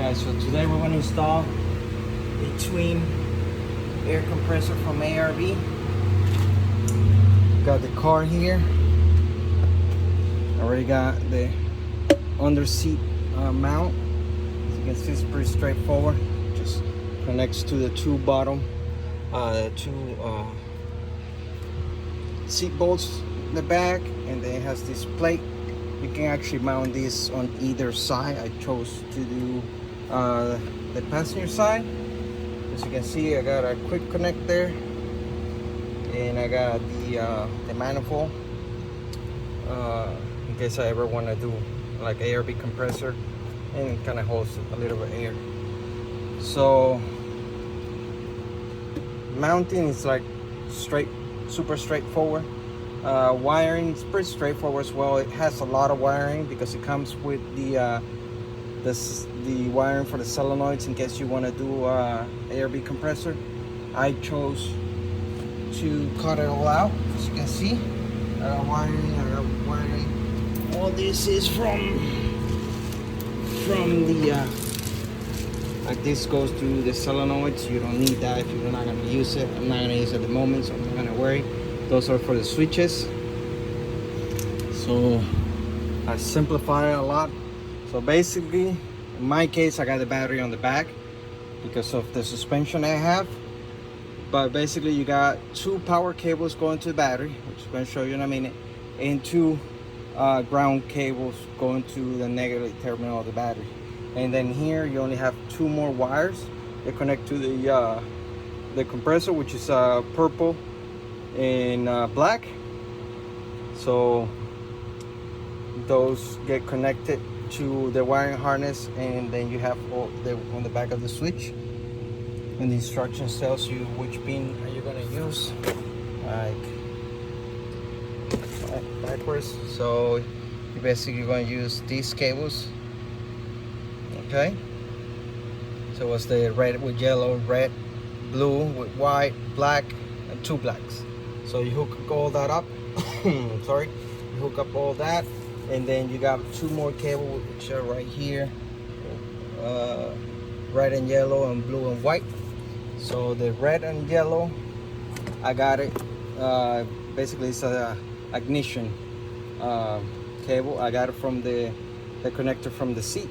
Alright, so today we're going to install a twin air compressor from ARB. Got the car here. Already got the under seat mount. As you can see, it's pretty straightforward. Just connects to the two seat bolts in the back, and then it has this plate. You can actually mount this on either side. I chose to do the passenger side. As you can see, I got a quick connect there, and I got the manifold in case I ever want to do like ARB compressor, and it kind of holds a little bit of air. So mounting is like super straightforward. Wiring is pretty straightforward as well. It has a lot of wiring because it comes with the wiring for the solenoids in case you want to do ARB compressor. I chose to cut it all out. As you can see, I got wiring. All this is from the like this goes through the solenoids. You don't need that if you're not going to use it. I'm not going to use it at the moment, so I'm not going to worry. Those are for the switches. So I simplify it a lot. So basically, in my case, I got the battery on the back because of the suspension I have. But basically, you got two power cables going to the battery, which I'm going to show you in a minute, and two ground cables going to the negative terminal of the battery. And then here, you only have two more wires that connect to the compressor, which is purple and black. So those get connected to the wiring harness, and then you have all on the back of the switch, and the instructions tells you which pin are you going to use, like backwards. So you basically going to use these cables. Okay, so what's the red with yellow, red, blue with white, black, and two blacks. So you hook all that up. Sorry, you hook up all that, and then you got two more cables which are right here, red and yellow and blue and white. So the red and yellow, I got it. Basically, it's a ignition cable. I got it from the connector from the seat.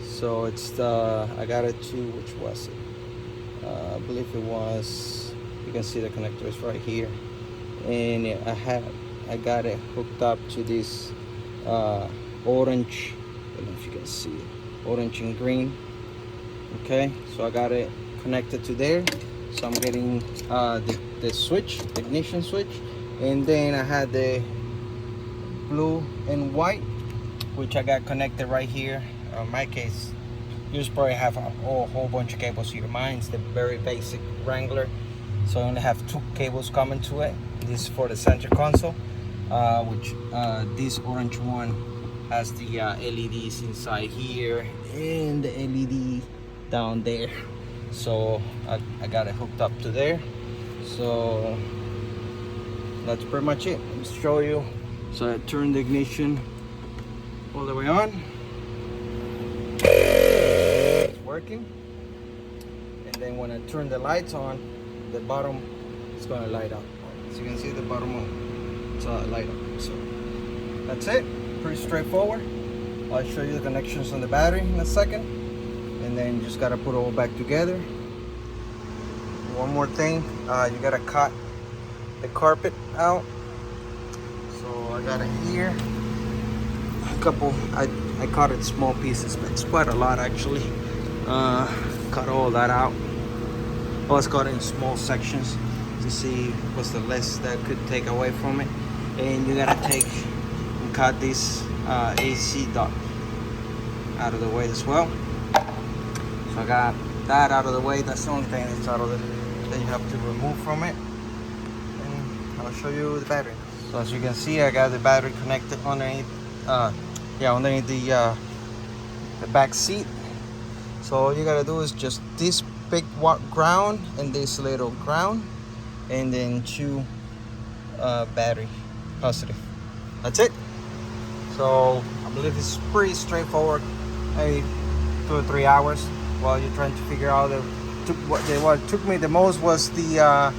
So it's I got it to, which was it? I believe it was, you can see the connector is right here, and I got it hooked up to this orange, I don't know if you can see it, orange and green. Okay, so I got it connected to there. So I'm getting the switch, the ignition switch, and then I had the blue and white, which I got connected right here. In my case, you just probably have a whole bunch of cables here. Mine's the very basic Wrangler, so I only have two cables coming to it. This is for the center console, which this orange one has the LEDs inside here and the LED down there. So I got it hooked up to there. So that's pretty much it. Let me show you. So I turned the ignition all the way on. It's working. And then when I turn the lights on, the bottom is going to light up. So you can see the bottom of it's light up. So that's it. Pretty straightforward. I'll show you the connections on the battery in a second. And then you just got to put it all back together. One more thing, you got to cut the carpet out. So I got it here. A couple, I cut it small pieces, but it's quite a lot actually. Cut all that out. I was cut in small sections to see what's the less that could take away from it. And you gotta take and cut this AC duct out of the way as well. So I got that out of the way. That's the only thing that's out of it that you have to remove from it. And I'll show you the battery. So as you can see, I got the battery connected underneath underneath the back seat. So all you gotta do is just this big ground and this little ground, and then two battery positive. That's it. So believe it's pretty straightforward. Maybe 2 or 3 hours while you're trying to figure out what took me the most was the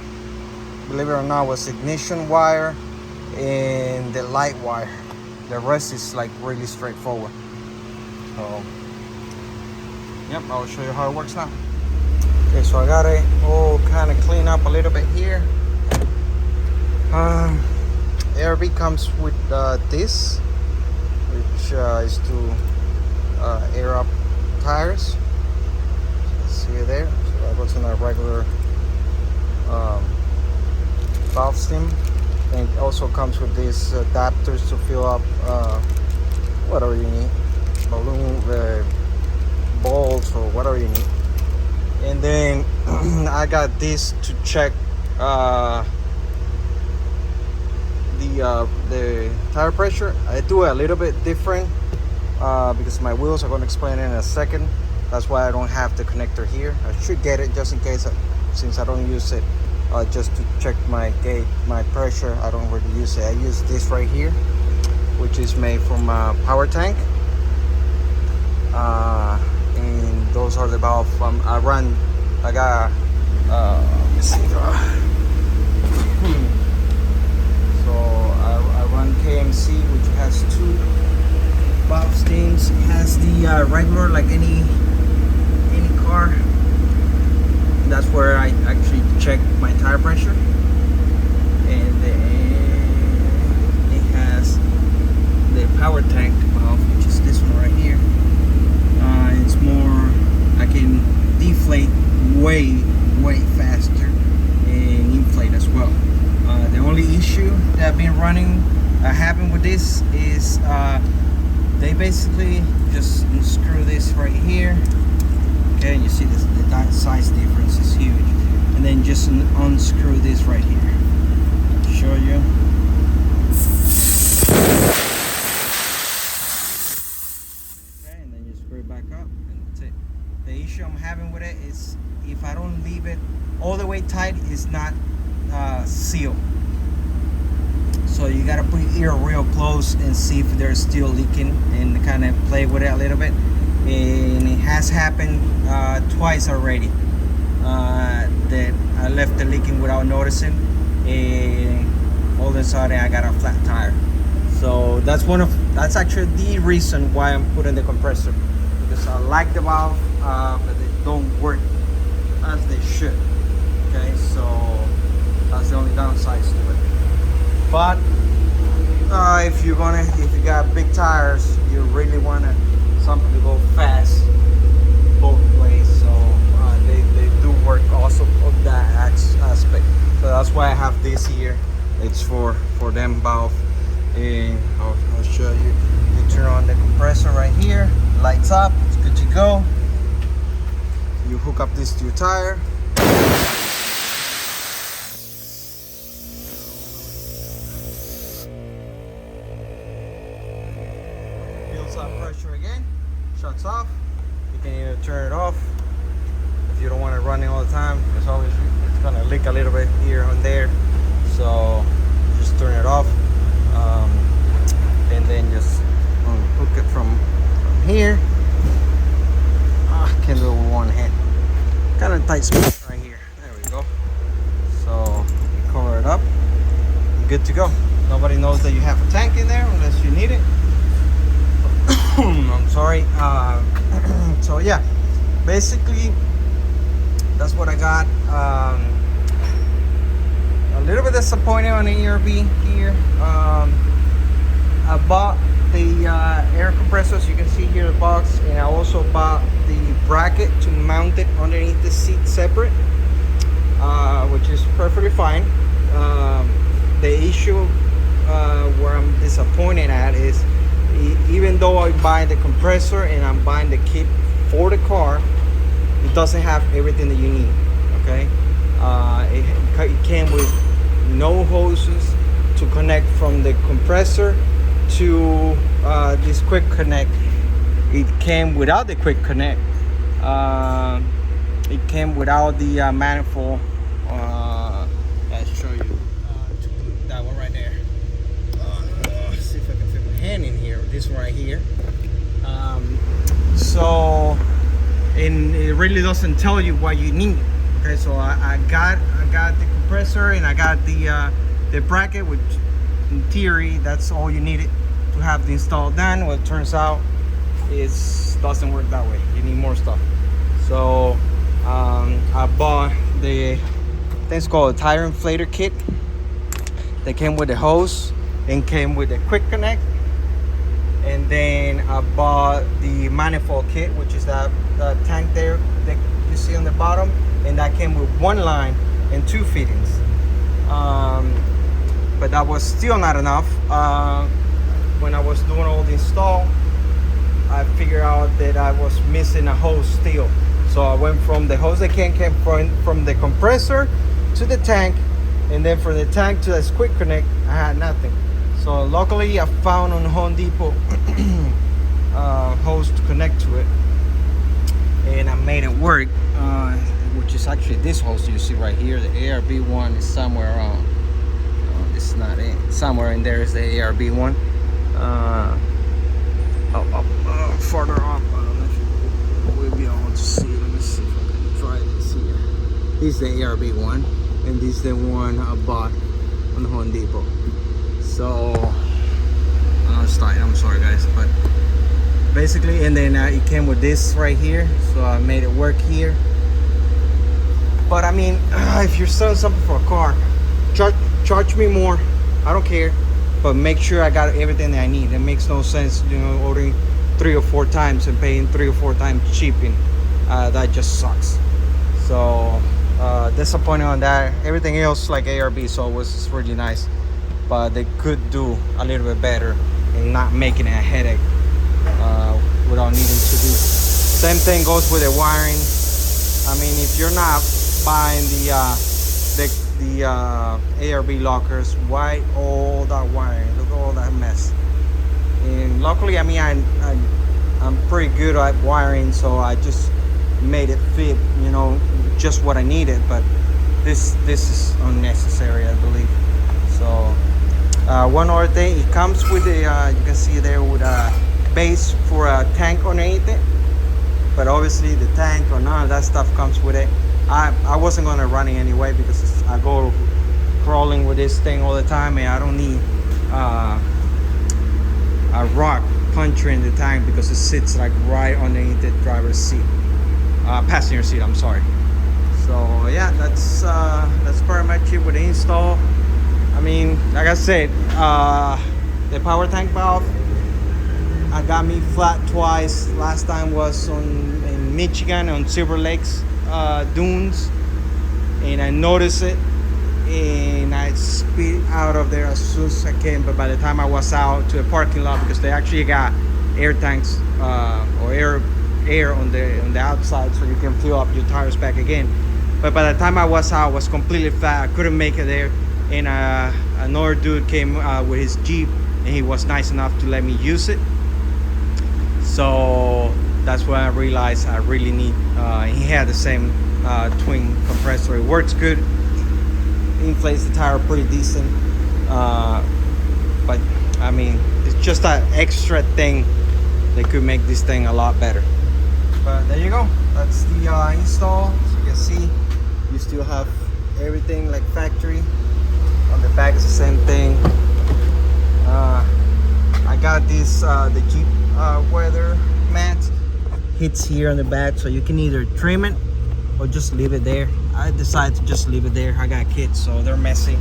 believe it or not, was ignition wire and the light wire. The rest is like really straightforward. So yep, I'll show you how it works now. Okay, so I got it all kind of clean up a little bit here. ARB comes with this, which is to air up tires. So see it there. So that goes in a regular valve stem, and it also comes with these adapters to fill up whatever you need, balloon balls or whatever you need. And then I got this to check the tire pressure. I do it a little bit different because my wheels, I'm going to explain it in a second. That's why I don't have the connector here. I should get it just in case, since I don't use it just to check my gauge, my pressure. I don't really use it. I use this right here, which is made from a power tank. And those are the valve I got let me see, so I run KMC, which has 2 valve steams. It has the regular, like any car. And that's where I actually check my tire pressure. And then it has the power tank valve, which is this one right here. It's more, I can deflate way faster and inflate as well. The only issue that I've been having with this is they basically just unscrew this right here. Okay, and you see this, the size difference is huge. And then just unscrew this right here. Show you. Okay, and then you screw it back up, and that's it. The issue I'm having with it is if I don't leave it all the way tight, it's not sealed. So you gotta put your ear real close and see if they're still leaking, and kind of play with it a little bit. And it has happened twice already that I left it leaking without noticing, and all of a sudden I got a flat tire. So that's actually the reason why I'm putting the compressor, because I like the valve, but they don't work as they should. Okay, so that's the only downside to it. But if you got big tires, you really want something to go fast both ways. So they do work also of that aspect. So that's why I have this here. It's for them valve. And I'll show you. You turn on the compressor right here. Lights up. It's good to go. You hook up this to your tire. Pressure again, shuts off. You can either turn it off if you don't want it running all the time, because obviously it's gonna leak a little bit here and there. So just turn it off, and then just hook it from here. I can do it with one hand. Kind of tight spot right here. There we go. So you cover it up. You're good to go. Nobody knows that you have a tank in there unless you need it. I'm sorry. So yeah, basically that's what I got. A little bit disappointed on the ARB here. I bought the air compressors, you can see here the box, and I also bought the bracket to mount it underneath the seat separate, which is perfectly fine. The issue where I'm disappointed at is, even though I buy the compressor and I'm buying the kit for the car, it doesn't have everything that you need. Okay, it came with no hoses to connect from the compressor to this quick connect. It came without the quick connect. It came without the manifold. I'll show you. That one right there. See if I can fit my hand in here. this one right here. So and it really doesn't tell you what you need. Okay, so I got the compressor and I got the bracket, which in theory that's all you needed to have the install done. Well, it turns out it doesn't work that way. You need more stuff. So I bought the thing's called a tire inflator kit. They came with the hose and came with a quick connect. And then I bought the manifold kit, which is that tank there that you see on the bottom, and that came with one line and two fittings. But that was still not enough. When I was doing all the install, I figured out that I was missing a hose still. So I went from the hose that came from the compressor to the tank, and then from the tank to this quick connect, I had nothing. So luckily I found on Home Depot hose to connect to it, and I made it work, which is actually this hose you see right here. The ARB one is somewhere around, it's not in, somewhere in there is the ARB one. Further up, I don't know if you will be able to see. Let me see if I can try this here. This is the ARB one, and this is the one I bought on Home Depot. So I'm sorry guys, but basically, and then it came with this right here, so I made it work here. But I mean, if you're selling something for a car, charge me more, I don't care, but make sure I got everything that I need. It makes no sense, you know, ordering 3 or 4 times and paying 3 or 4 times shipping. That just sucks. So disappointed on that. Everything else like ARB, so it was really nice, but they could do a little bit better and not making it a headache without needing to do. Same thing goes with the wiring. I mean, if you're not buying the ARB lockers, why all that wiring? Look at all that mess. And luckily, I mean, I'm pretty good at wiring, so I just made it fit, you know, just what I needed. But this is unnecessary, I believe. So one other thing, it comes with a you can see there with a base for a tank underneath it, but obviously the tank or none of that stuff comes with it. I wasn't going to run it anyway because I go crawling with this thing all the time, and I don't need a rock puncher in the tank because it sits like right underneath the driver's seat, passenger seat, I'm sorry. So yeah, that's pretty much it with the install. I mean, like I said, the power tank valve, I got me flat twice. Last time was in Michigan on Silver Lakes dunes, and I noticed it, and I speed out of there as soon as I can. But by the time I was out to a parking lot, because they actually got air tanks or air on the outside, so you can fill up your tires back again. But by the time I was out, I was completely flat. I couldn't make it there. And another dude came with his Jeep, and he was nice enough to let me use it. So that's when I realized I really need, he had the same twin compressor. It works good, inflates the tire pretty decent, but I mean, it's just that extra thing that could make this thing a lot better. But there you go, that's the install. As you can see, you still have everything like factory. On the back is the same thing. I got this the Jeep weather mat hits here on the back, so you can either trim it or just leave it there. I decided to just leave it there. I got kids, so they're messy.